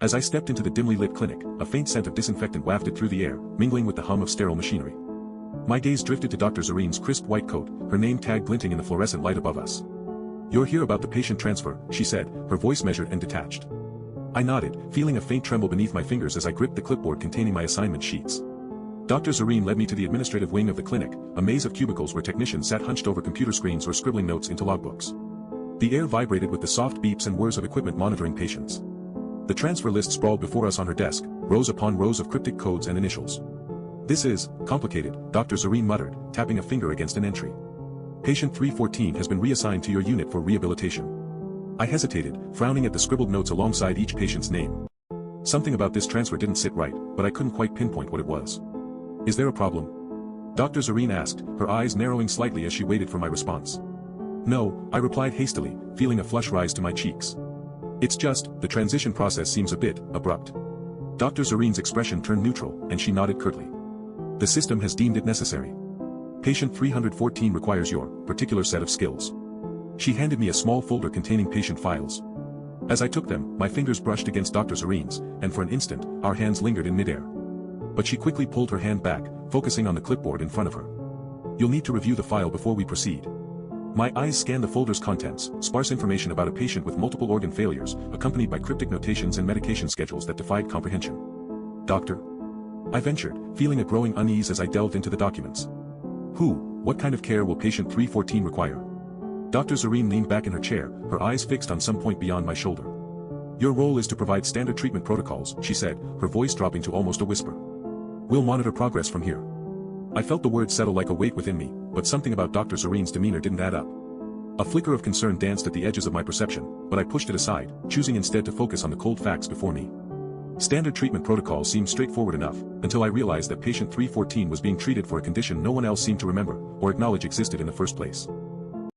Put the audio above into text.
As I stepped into the dimly lit clinic, a faint scent of disinfectant wafted through the air, mingling with the hum of sterile machinery. My gaze drifted to Dr. Zareen's crisp white coat, her name tag glinting in the fluorescent light above us. "You're here about the patient transfer," she said, her voice measured and detached. I nodded, feeling a faint tremble beneath my fingers as I gripped the clipboard containing my assignment sheets. Dr. Zareen led me to the administrative wing of the clinic, a maze of cubicles where technicians sat hunched over computer screens or scribbling notes into logbooks. The air vibrated with the soft beeps and whirs of equipment monitoring patients. The transfer list sprawled before us on her desk, rows upon rows of cryptic codes and initials. "This is complicated," Dr. Zareen muttered, tapping a finger against an entry. "Patient 314 has been reassigned to your unit for rehabilitation." I hesitated, frowning at the scribbled notes alongside each patient's name. Something about this transfer didn't sit right, but I couldn't quite pinpoint what it was. "Is there a problem?" Dr. Zareen asked, her eyes narrowing slightly as she waited for my response. "No," I replied hastily, feeling a flush rise to my cheeks. "It's just, the transition process seems a bit abrupt." Dr. Zareen's expression turned neutral, and she nodded curtly. "The system has deemed it necessary. Patient 314 requires your particular set of skills." She handed me a small folder containing patient files. As I took them, my fingers brushed against Dr. Zareen's, and for an instant, our hands lingered in midair. But she quickly pulled her hand back, focusing on the clipboard in front of her. "You'll need to review the file before we proceed." My eyes scanned the folder's contents, sparse information about a patient with multiple organ failures, accompanied by cryptic notations and medication schedules that defied comprehension. "Doctor?" I ventured, feeling a growing unease as I delved into the documents. What kind of care will patient 314 require?" Dr. Zareen leaned back in her chair, her eyes fixed on some point beyond my shoulder. "Your role is to provide standard treatment protocols," she said, her voice dropping to almost a whisper. "We'll monitor progress from here." I felt the words settle like a weight within me, but something about Dr. Zareen's demeanor didn't add up. A flicker of concern danced at the edges of my perception, but I pushed it aside, choosing instead to focus on the cold facts before me. Standard treatment protocols seemed straightforward enough, until I realized that patient 314 was being treated for a condition no one else seemed to remember, or acknowledge existed in the first place.